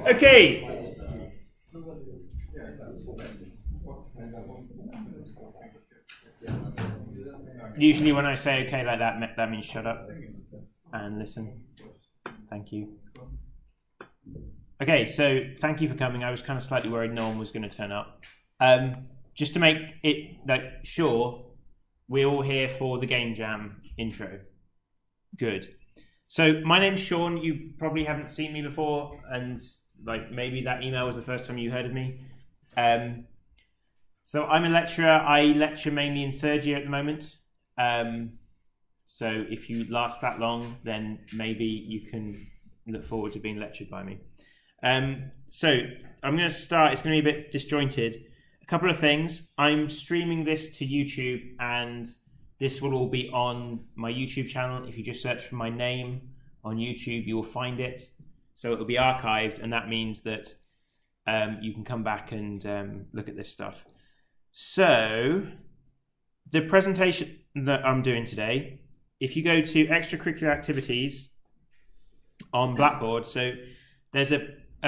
Okay. Usually when I say okay like that, that means shut up and listen. Thank you. Okay, so thank you for coming. I was kind of slightly worried no one was going to turn up. Just to make it sure, we're all here for the Game Jam intro. Good. So my name's Sean. You probably haven't seen me before, and maybe that email was the first time you heard of me. So I'm a lecturer. I lecture mainly in third year at the moment. So if you last that long, then maybe you can look forward to being lectured by me. So I'm going to start. It's going to be a bit disjointed. A couple of things. I'm streaming this to YouTube, and this will all be on my YouTube channel. If you just search for my name on YouTube, you will find it. So it will be archived, and that means that you can come back and look at this stuff. So the presentation that I'm doing today, if you go to extracurricular activities on Blackboard, so there's a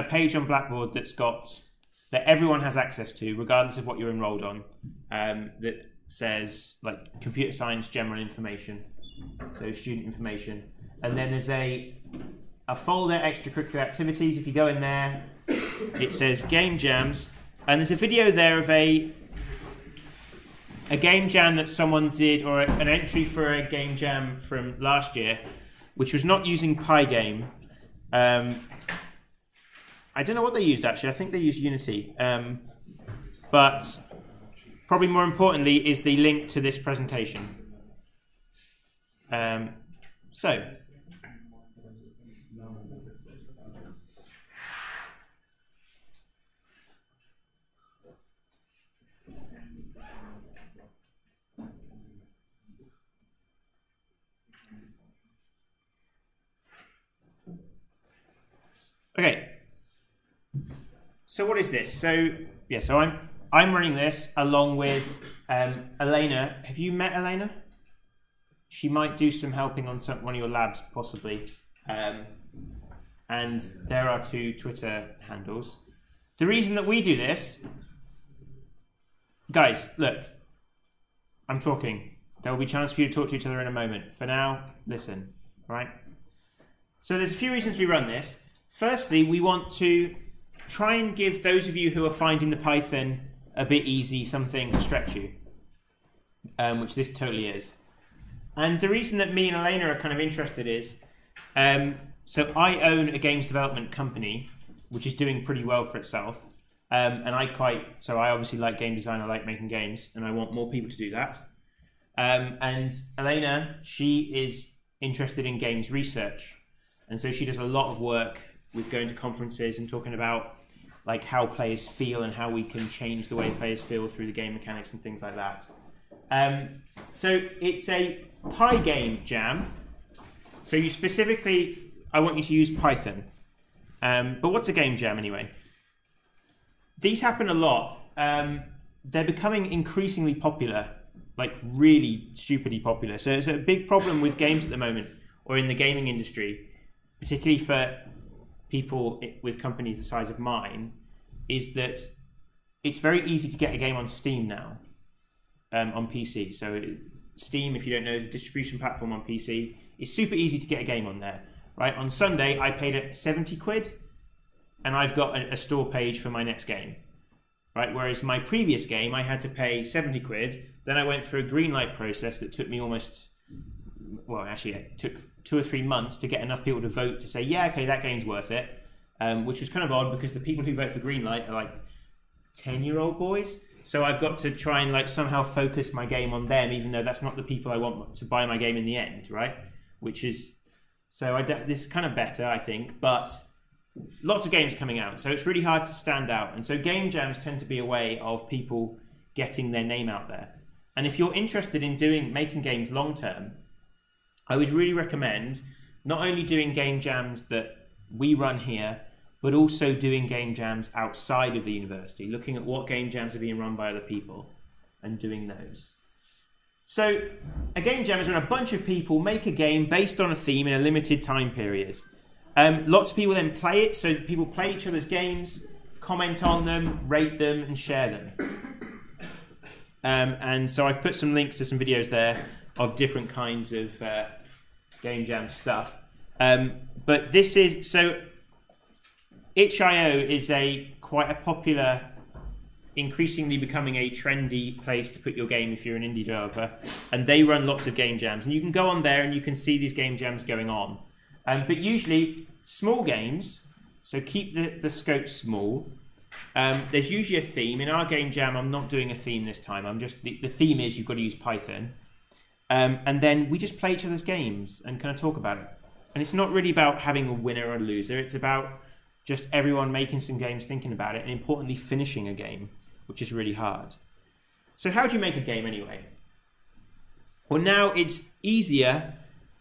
page on Blackboard that everyone has access to, regardless of what you're enrolled on, that says computer science general information, so student information. And then there's a folder, extracurricular activities. If you go in there, it says Game Jams, and there's a video there of a game jam that someone did, or an entry for a game jam from last year, which was not using PyGame. I don't know what they used actually. I think they used Unity. But probably more importantly is the link to this presentation. Okay. So what is this? So I'm running this along with Elena. Have you met Elena? She might do some helping on one of your labs, possibly. And there are 2 Twitter handles. The reason that we do this, guys, look, I'm talking. There will be a chance for you to talk to each other in a moment. For now, listen, right? So there's a few reasons we run this. Firstly, we want to try and give those of you who are finding the Python a bit easy something to stretch you, which this totally is. And the reason that me and Elena are kind of interested is, so I own a games development company, which is doing pretty well for itself. And I obviously like game design, I like making games, and I want more people to do that. And Elena, she is interested in games research. And so she does a lot of work with going to conferences and talking about how players feel and how we can change the way players feel through the game mechanics and things like that. So it's a PyGame Jam. So I want you to use Python. But what's a game jam anyway? These happen a lot. They're becoming increasingly popular, really stupidly popular. So it's a big problem with games at the moment, or in the gaming industry, particularly for people with companies the size of mine, is that it's very easy to get a game on Steam now, on PC. So Steam, if you don't know, is a distribution platform on PC. It's super easy to get a game on there, right? On Sunday, I paid it 70 quid, and I've got a store page for my next game, right? Whereas my previous game, I had to pay 70 quid. Then I went through a green light process that took me it took 2 or 3 months to get enough people to vote to say, yeah, okay, that game's worth it, which was kind of odd because the people who vote for Greenlight are 10-year-old boys. So I've got to try and somehow focus my game on them, even though that's not the people I want to buy my game in the end, right? This is kind of better, I think. But lots of games are coming out, so it's really hard to stand out. And so game jams tend to be a way of people getting their name out there. And if you're interested in making games long term, I would really recommend not only doing game jams that we run here, but also doing game jams outside of the university, looking at what game jams are being run by other people and doing those. So a game jam is when a bunch of people make a game based on a theme in a limited time period. Lots of people then play it, so people play each other's games, comment on them, rate them, and share them. And so I've put some links to some videos there of different kinds of game jam stuff. But this is, so itch.io is quite a popular, increasingly becoming a trendy place to put your game if you're an indie developer, and they run lots of game jams, and you can go on there and you can see these game jams going on. But usually small games, so keep the scope small. There's usually a theme. In our game jam, I'm not doing a theme this time. I'm just the theme is you've got to use Python, and then we just play each other's games and kind of talk about it. And it's not really about having a winner or a loser. It's about just everyone making some games, thinking about it, and importantly finishing a game, which is really hard. So how do you make a game anyway? Well, now it's easier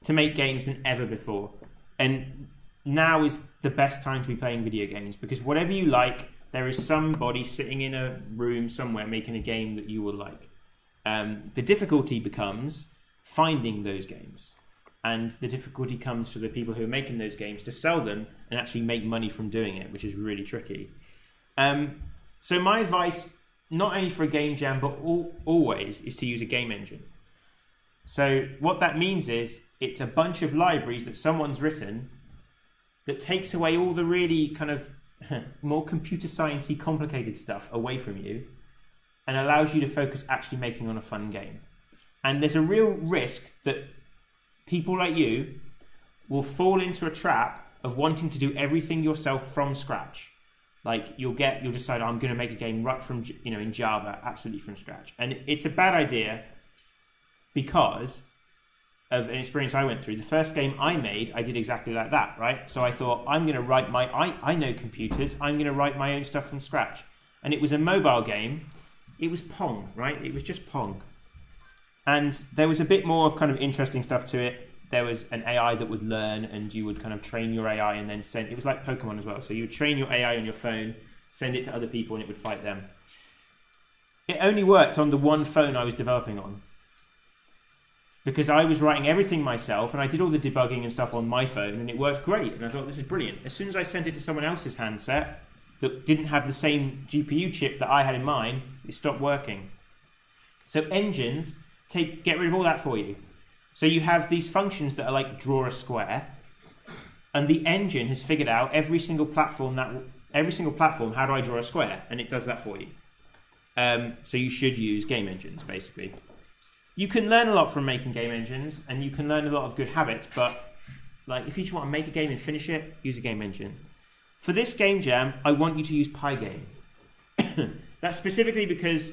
to make games than ever before. And now is the best time to be playing video games, because whatever you like, there is somebody sitting in a room somewhere making a game that you will like. The difficulty becomes finding those games. And the difficulty comes for the people who are making those games to sell them and actually make money from doing it, which is really tricky. So my advice, not only for a game jam, but always, is to use a game engine. So what that means is it's a bunch of libraries that someone's written that takes away all the really kind of more computer science-y complicated stuff away from you and allows you to focus actually making on a fun game. And there's a real risk that people like you will fall into a trap of wanting to do everything yourself from scratch. Like you'll decide, I'm going to make a game right from, in Java, absolutely from scratch. And it's a bad idea because of an experience I went through. The first game I made, I did exactly like that, right? So I thought, I'm going to write I know computers, I'm going to write my own stuff from scratch. And it was a mobile game. It was Pong, right? It was just Pong. And there was a bit more of kind of interesting stuff to it. There was an AI that would learn, and you would kind of train your AI and then send. It was like Pokemon as well. So you would train your AI on your phone, send it to other people, and it would fight them. It only worked on the one phone I was developing on, because I was writing everything myself, and I did all the debugging and stuff on my phone, and it worked great. And I thought, this is brilliant. As soon as I sent it to someone else's handset that didn't have the same GPU chip that I had in mine, it stopped working. So engines get rid of all that for you. So you have these functions that are like draw a square, and the engine has figured out every single platform, how do I draw a square, and it does that for you. So you should use game engines, basically. You can learn a lot from making game engines, and you can learn a lot of good habits, but like if you just want to make a game and finish it, use a game engine. For this game jam, I want you to use PyGame. That's specifically because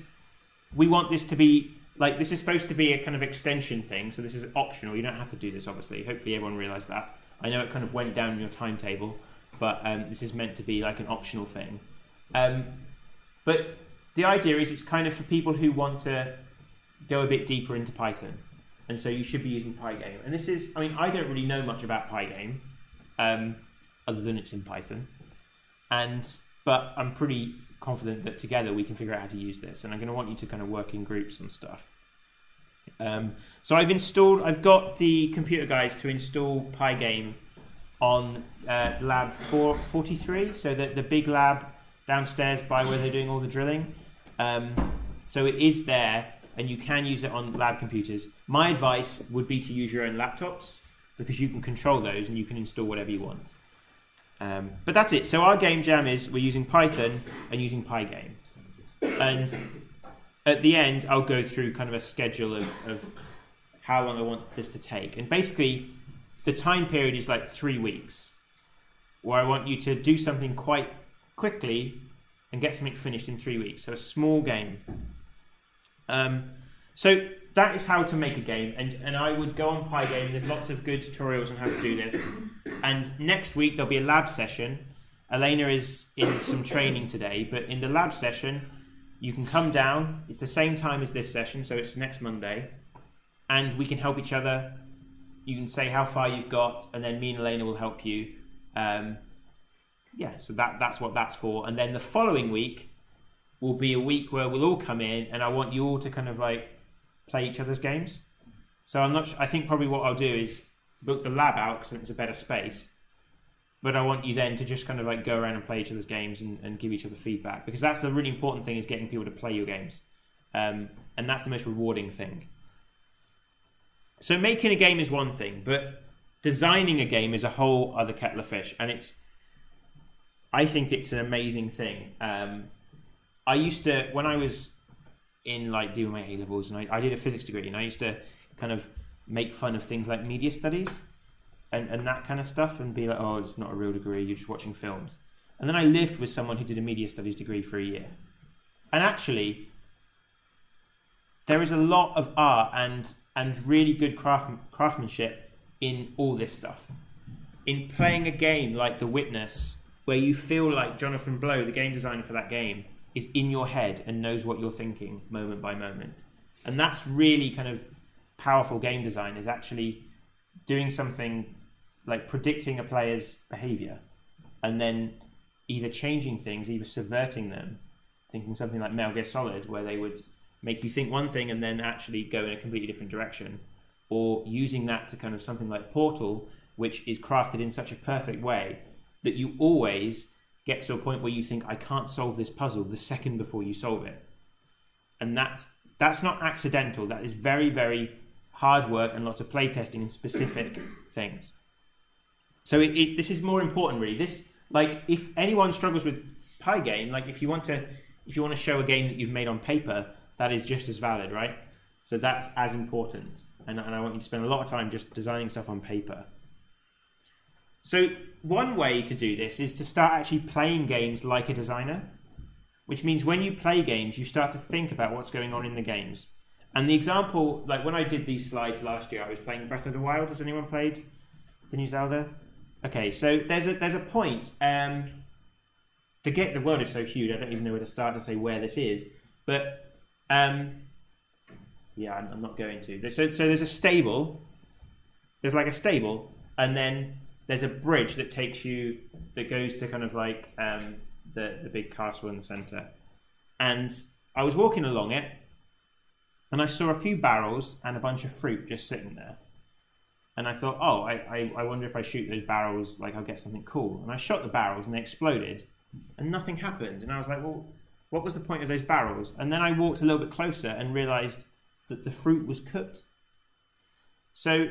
we want this to be like, this is supposed to be a kind of extension thing, so this is optional. You don't have to do this, obviously. Hopefully everyone realized that. I know it kind of went down in your timetable, but this is meant to be like an optional thing. But the idea is it's kind of for people who want to go a bit deeper into Python. And so you should be using PyGame. And this is, I mean, I don't really know much about PyGame, other than it's in Python. But I'm pretty confident that together we can figure out how to use this. And I'm going to want you to kind of work in groups and stuff. So I've got the computer guys to install PyGame on lab 443, so the big lab downstairs by where they're doing all the drilling. So it is there, and you can use it on lab computers. My advice would be to use your own laptops, because you can control those and you can install whatever you want. But that's it. So our game jam is we're using Python and using PyGame. And at the end, I'll go through kind of a schedule of how long I want this to take. And basically, the time period is like 3 weeks, where I want you to do something quite quickly and get something finished in 3 weeks. So a small game. So that is how to make a game. And I would go on PyGame, and there's lots of good tutorials on how to do this. And next week, there'll be a lab session Elena is in some training today, but in the lab session, you can come down. It's the same time as this session, so it's next Monday, and we can help each other. You can say how far you've got, and then me and Elena will help you. Yeah, so that's what that's for. And then the following week will be a week where we'll all come in, and I want you all to kind of like play each other's games. So I'm not. I think probably what I'll do is book the lab out because it's a better space. But I want you then to just kind of like go around and play each other's games and give each other feedback, because that's the really important thing, is getting people to play your games, and that's the most rewarding thing. So making a game is one thing, but designing a game is a whole other kettle of fish, and I think it's an amazing thing. I used to, when I was in like doing my A-levels, and I did a physics degree, and I used to kind of make fun of things like media studies and that kind of stuff, and be like, oh, it's not a real degree, you're just watching films. And then I lived with someone who did a media studies degree for a year. And actually, there is a lot of art and really good craftsmanship in all this stuff. In playing a game like The Witness, where you feel like Jonathan Blow, the game designer for that game, is in your head and knows what you're thinking moment by moment. And that's really kind of powerful game design, is actually doing something like predicting a player's behavior and then either changing things, either subverting them, thinking something like Metal Gear Solid, where they would make you think one thing and then actually go in a completely different direction, or using that to kind of something like Portal, which is crafted in such a perfect way that you always get to a point where you think, I can't solve this puzzle the second before you solve it. And that's not accidental. That is very, very hard work and lots of play testing and specific things. So this is more important, really. This, like, if anyone struggles with PyGame, like if you want to show a game that you've made on paper, that is just as valid, right? So that's as important. And I want you to spend a lot of time just designing stuff on paper. So one way to do this is to start actually playing games like a designer, which means when you play games, you start to think about what's going on in the games. And the example, like when I did these slides last year, I was playing Breath of the Wild. Has anyone played the new Zelda? Okay, so there's a point. The world is so huge, I don't even know where to start to say where this is. But yeah, I'm not going to. So there's a stable. There's like a stable, and then there's a bridge that goes to kind of like the big castle in the center. And I was walking along it, and I saw a few barrels and a bunch of fruit just sitting there. And I thought, oh, I wonder if I shoot those barrels, like I'll get something cool. And I shot the barrels and they exploded and nothing happened. And I was like, well, what was the point of those barrels? And then I walked a little bit closer and realized that the fruit was cooked. So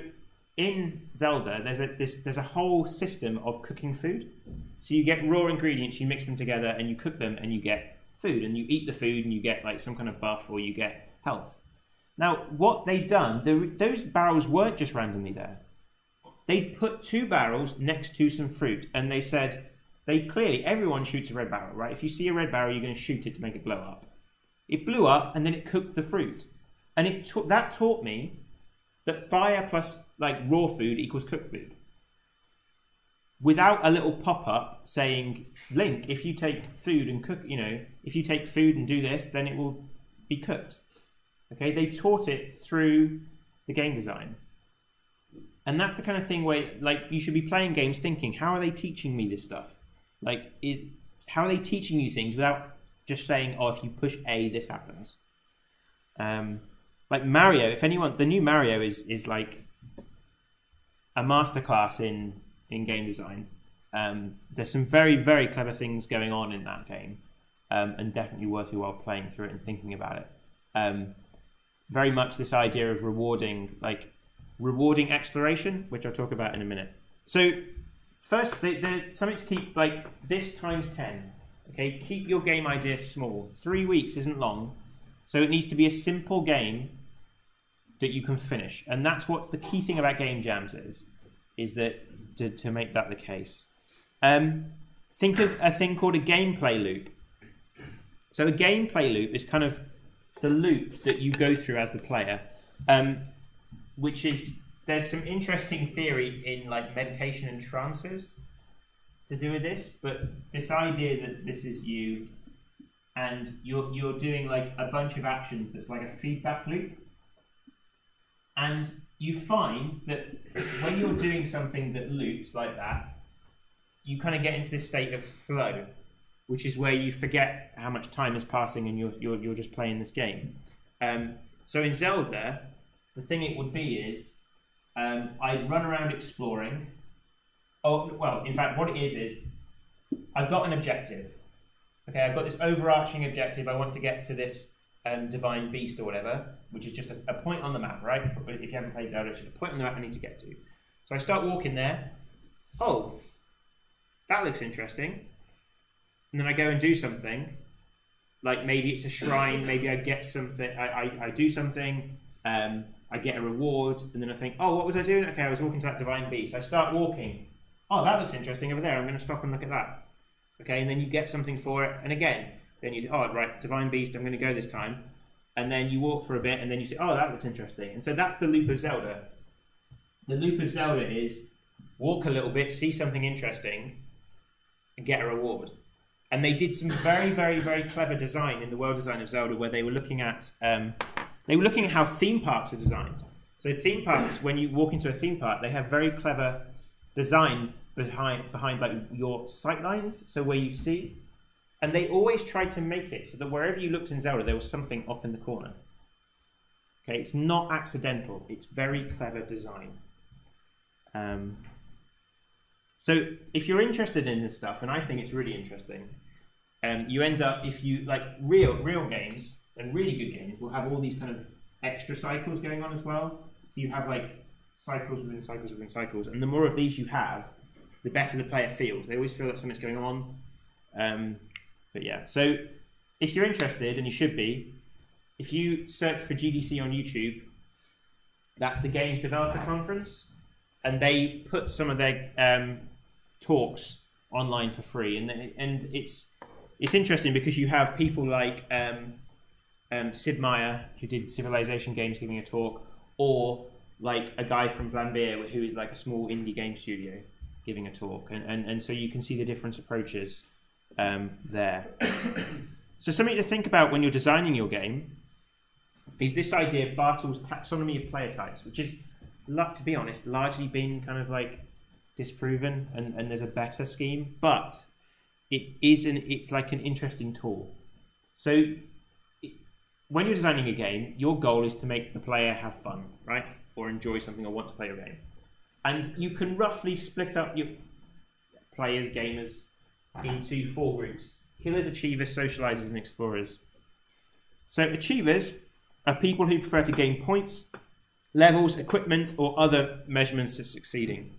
in Zelda, there's a whole system of cooking food. So you get raw ingredients, you mix them together and you cook them and you get food. And you eat the food and you get like some kind of buff, or you get health. Now, what they'd done, those barrels weren't just randomly there. They'd put two barrels next to some fruit, and they said, everyone shoots a red barrel, right? If you see a red barrel, you're going to shoot it to make it blow up. It blew up, and then it cooked the fruit. And that taught me that fire plus like raw food equals cooked food. Without a little pop-up saying, Link, if you take food and cook, if you take food and do this, then it will be cooked. Okay, they taught it through the game design. And that's the kind of thing where, like, you should be playing games thinking, how are they teaching me this stuff? Like, how are they teaching you things without just saying, oh, if you push A, this happens? Like Mario, if anyone, the new Mario is like a masterclass in game design. There's some very, very clever things going on in that game, and definitely worth your while playing through it and thinking about it. Very much this idea of rewarding exploration, which I'll talk about in a minute. So first, something to keep, like this times 10. Okay, keep your game idea small. 3 weeks isn't long, so it needs to be a simple game that you can finish. And that's what's the key thing about game jams is that to make that the case. Think of a thing called a gameplay loop. So a gameplay loop is kind of the loop that you go through as the player, which is, there's some interesting theory in like meditation and trances to do with this, but this idea that this is you, and you're doing like a bunch of actions that's like a feedback loop, and you find that when you're doing something that loops like that, you kind of get into this state of flow, which is where you forget how much time is passing and you're just playing this game. So in Zelda, the thing it would be is I'd run around exploring. Oh, well, in fact, what it is I've got an objective. Okay, I've got this overarching objective. I want to get to this divine beast or whatever, which is just a point on the map, right? If you haven't played Zelda, it's just a point on the map I need to get to. So I start walking there. Oh, that looks interesting. And then I go and do something. Like maybe it's a shrine, maybe I get something, I do something, I get a reward, and then I think, oh, what was I doing? Okay, I was walking to that divine beast. I start walking. Oh, that looks interesting over there. I'm going to stop and look at that. Okay, and then you get something for it, and again, then you, oh, right, divine beast, I'm going to go this time. And then you walk for a bit, and then you say, oh, that looks interesting. And so that's the loop of Zelda. The loop of Zelda is walk a little bit, see something interesting, and get a reward. And they did some very, very, very clever design in the world design of Zelda, where they were looking at how theme parks are designed. So theme parks, when you walk into a theme park, they have very clever design behind like your sight lines, so where you see. And they always tried to make it so that wherever you looked in Zelda, there was something off in the corner. Okay, it's not accidental. It's very clever design. So if you're interested in this stuff, and I think it's really interesting, you end up, if you like real games and really good games, will have all these kind of extra cycles going on as well. So you have like cycles within cycles within cycles, and the more of these you have, the better the player feels. They always feel that something's going on. But yeah, so if you're interested, and you should be, if you search for GDC on YouTube, that's the Games Developer Conference, and they put some of their talks online for free, and it's interesting because you have people like Sid Meier, who did Civilization Games, giving a talk, or like a guy from Vlambeer, who is like a small indie game studio, giving a talk, and so you can see the different approaches there. So something to think about when you're designing your game is this idea of Bartle's taxonomy of player types, which is, to be honest, largely been kind of like disproven, and there's a better scheme, but it's like an interesting tool. So when you're designing a game, your goal is to make the player have fun, right? Or enjoy something, or want to play your game. And you can roughly split up your players, gamers, into 4 groups: killers, achievers, socializers, and explorers. So achievers are people who prefer to gain points, levels, equipment, or other measurements of succeeding.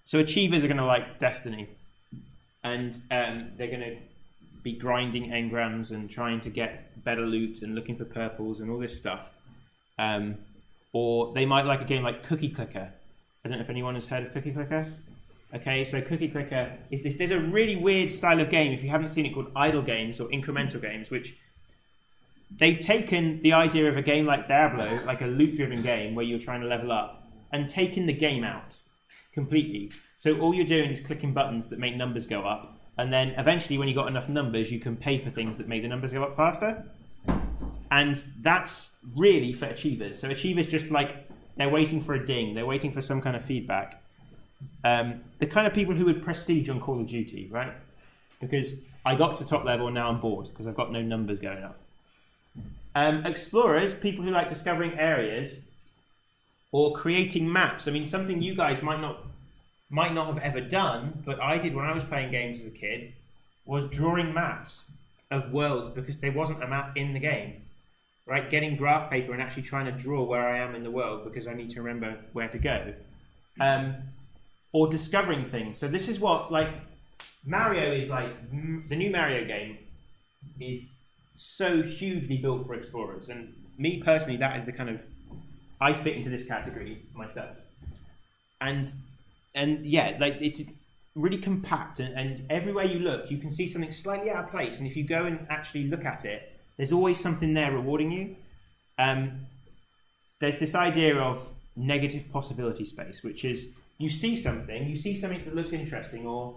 So achievers are going to like Destiny, and they're going to be grinding engrams and trying to get better loot and looking for purples and all this stuff. Or they might like a game like Cookie Clicker. I don't know if anyone has heard of Cookie Clicker. Okay, so Cookie Clicker is this. There's a really weird style of game, if you haven't seen it, called idle games or incremental games, which they've taken the idea of a game like Diablo, like a loot-driven game where you're trying to level up, and taken the game out completely. So all you're doing is clicking buttons that make numbers go up, and then eventually when you've got enough numbers, you can pay for things that make the numbers go up faster. And that's really for achievers. So achievers just like, they're waiting for a ding, they're waiting for some kind of feedback. The kind of people who would prestige on Call of Duty, right? Because I got to top level and now I'm bored because I've got no numbers going up. Explorers, people who like discovering areas or creating maps. I mean, something you guys might not have ever done, but I did when I was playing games as a kid, was drawing maps of worlds because there wasn't a map in the game. Right? Getting graph paper and actually trying to draw where I am in the world because I need to remember where to go. Or discovering things. So this is what, like, Mario is like, the new Mario game is so hugely built for explorers. And me personally, that is the kind of, I fit into this category myself. And yeah, like, it's really compact, and everywhere you look, you can see something slightly out of place. And if you go and actually look at it, there's always something there rewarding you. There's this idea of negative possibility space, which is you see something that looks interesting, or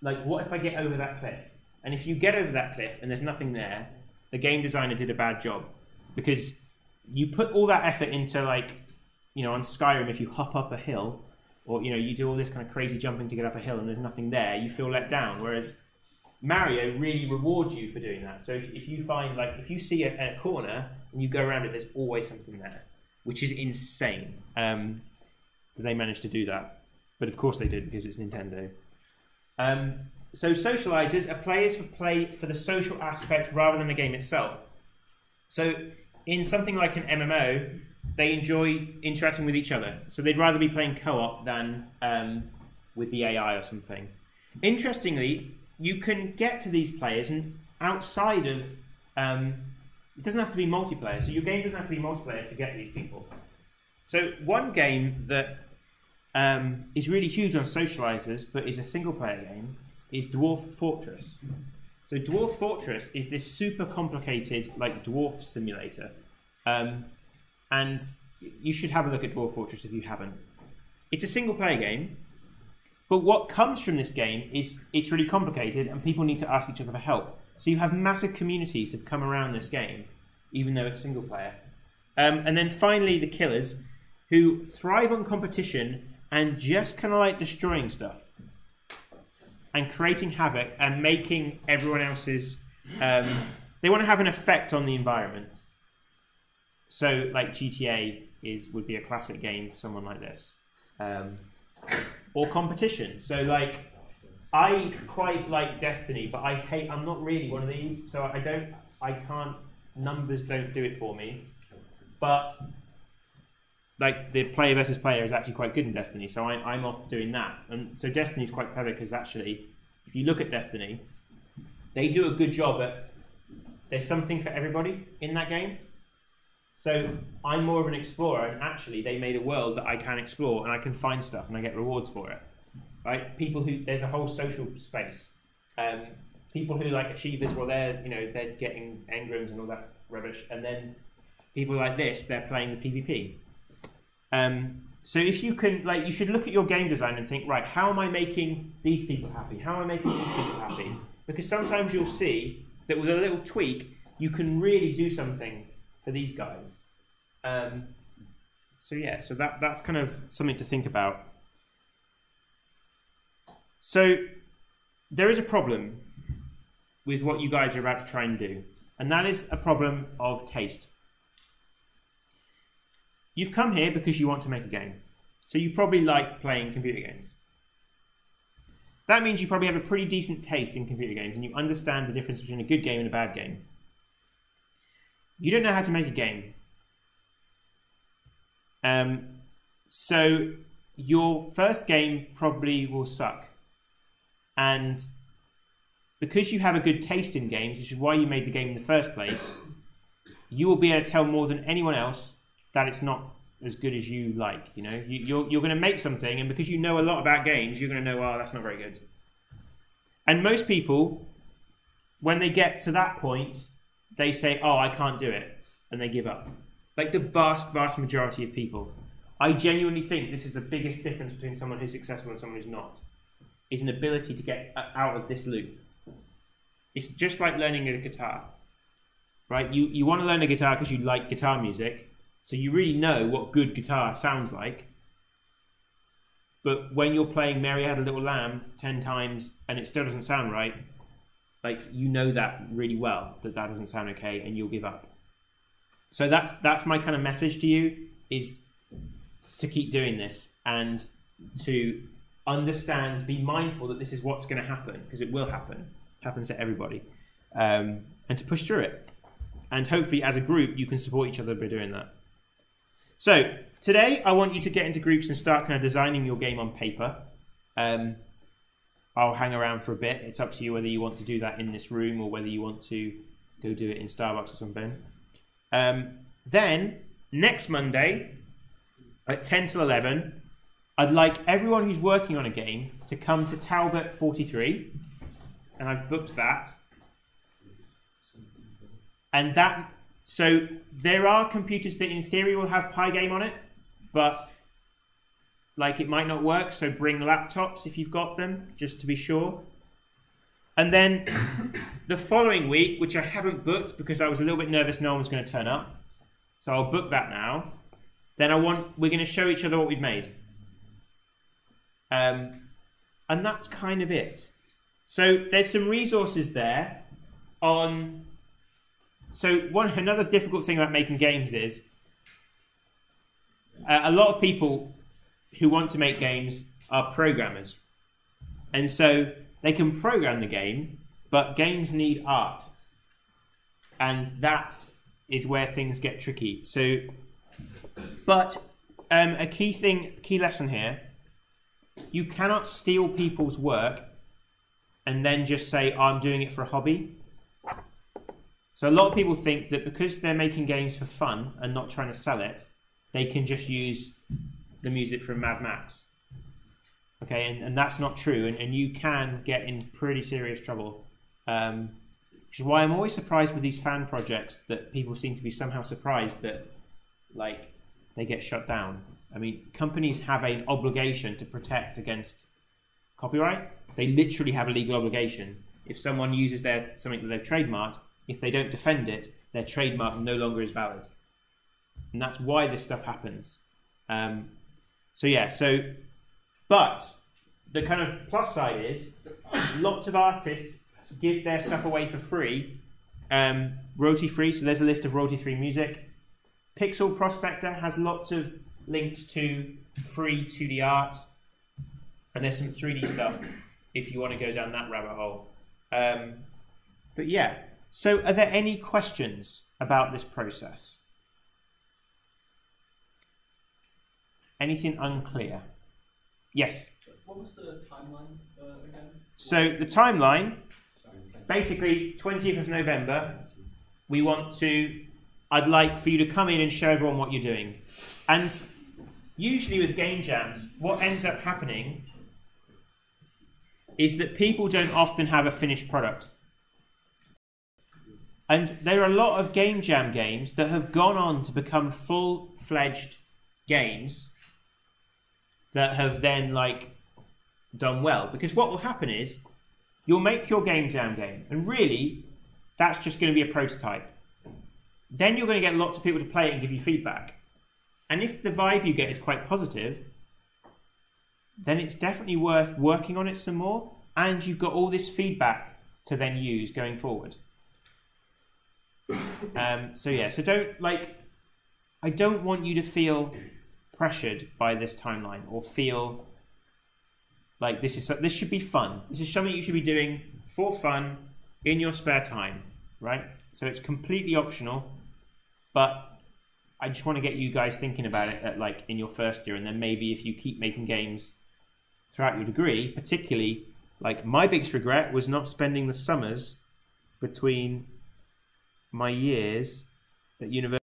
like, what if I get over that cliff? And if you get over that cliff and there's nothing there, the game designer did a bad job, because you put all that effort into, like, you know, on Skyrim, if you hop up a hill, or, you know, you do all this kind of crazy jumping to get up a hill and there's nothing there, you feel let down. Whereas Mario really rewards you for doing that. So if you find, like, if you see a corner and you go around it, there's always something there, which is insane that they managed to do that. But of course they did, because it's Nintendo. So socializers are players for play for the social aspect rather than the game itself. So in something like an MMO, they enjoy interacting with each other. So they'd rather be playing co-op than with the AI or something. Interestingly, you can get to these players and outside of... it doesn't have to be multiplayer. So your game doesn't have to be multiplayer to get these people. So one game that is really huge on socializers, but is a single-player game, is Dwarf Fortress. So Dwarf Fortress is this super complicated, like, dwarf simulator. And you should have a look at Dwarf Fortress if you haven't. It's a single-player game, but what comes from this game is it's really complicated and people need to ask each other for help. So you have massive communities that have come around this game, even though it's single-player. And then finally, the killers, who thrive on competition and just kind of like destroying stuff and creating havoc and making everyone else's... they want to have an effect on the environment. So, like, GTA would be a classic game for someone like this. Or competition. So, like, I quite like Destiny, but I'm not really one of these, so numbers don't do it for me. But, like, the player versus player is actually quite good in Destiny, so I'm off doing that. And so Destiny's quite clever, because actually, if you look at Destiny, they do a good job at... There's something for everybody in that game. So I'm more of an explorer, and actually they made a world that I can explore, and I can find stuff, and I get rewards for it. Right? There's a whole social space. People who, like, achievers, well, they're getting engrams and all that rubbish, and then people like this, they're playing the PvP. So if you can, like, you should look at your game design and think, right, how am I making these people happy? How am I making these people happy? Because sometimes you'll see that with a little tweak, you can really do something for these guys. So yeah, so that's kind of something to think about. So there is a problem with what you guys are about to try and do, and that is a problem of taste. You've come here because you want to make a game, so you probably like playing computer games. That means you probably have a pretty decent taste in computer games, and you understand the difference between a good game and a bad game. You don't know how to make a game. So your first game probably will suck. And because you have a good taste in games, which is why you made the game in the first place, you will be able to tell more than anyone else that it's not as good as you like. You know, you're going to make something, and because you know a lot about games, you're going to know, oh, that's not very good. And most people, when they get to that point, they say, oh, I can't do it, and they give up. Like the vast, vast majority of people. I genuinely think this is the biggest difference between someone who's successful and someone who's not, is an ability to get out of this loop. It's just like learning a guitar, right? You want to learn a guitar because you like guitar music, so you really know what good guitar sounds like. But when you're playing Mary Had a Little Lamb 10 times and it still doesn't sound right, like, you know that really well, that doesn't sound okay, and you'll give up. So that's my kind of message to you, is to keep doing this and to understand, be mindful that this is what's going to happen, because it will happen. It happens to everybody. And to push through it. And hopefully, as a group, you can support each other by doing that. So today, I want you to get into groups and start kind of designing your game on paper. I'll hang around for a bit. It's up to you whether you want to do that in this room or whether you want to go do it in Starbucks or something. Then, next Monday, at 10 till 11, I'd like everyone who's working on a game to come to Talbot 43, and I've booked that. And so there are computers that in theory will have PyGame on it, but like it might not work, so bring laptops if you've got them, just to be sure. And then the following week, which I haven't booked because I was a little bit nervous no one was going to turn up, so I'll book that now. Then we're going to show each other what we've made. And that's kind of it. So there's some resources there on... So another difficult thing about making games is a lot of people who want to make games are programmers. And so they can program the game, but games need art. And that is where things get tricky. So, but a key lesson here, you cannot steal people's work and then just say, oh, I'm doing it for a hobby. So a lot of people think that because they're making games for fun and not trying to sell it, they can just use the music from Mad Max. Okay, and that's not true, and you can get in pretty serious trouble. Which is why I'm always surprised with these fan projects that people seem to be somehow surprised that, like, they get shut down. I mean, companies have an obligation to protect against copyright. They literally have a legal obligation. If someone uses something that they've trademarked, if they don't defend it, their trademark no longer is valid. And that's why this stuff happens. But the kind of plus side is lots of artists give their stuff away for free, royalty free. So there's a list of royalty free music. Pixel Prospector has lots of links to free 2D art, and there's some 3D stuff if you want to go down that rabbit hole. But yeah, so are there any questions about this process? Anything unclear? Yes? What was the timeline again? So the timeline, basically 20th of November, I'd like for you to come in and show everyone what you're doing. And usually with game jams, what ends up happening is that people don't often have a finished product. And there are a lot of game jam games that have gone on to become full-fledged games that have then done well. Because what will happen is you'll make your game jam game, and really that's just going to be a prototype. Then you're going to get lots of people to play it and give you feedback. And if the vibe you get is quite positive, then it's definitely worth working on it some more, and you've got all this feedback to then use going forward. I don't want you to feel pressured by this timeline or feel like this should be fun. This is something you should be doing for fun in your spare time, right? So it's completely optional, but I just want to get you guys thinking about it in your first year, and then maybe if you keep making games throughout your degree, particularly my biggest regret was not spending the summers between my years at university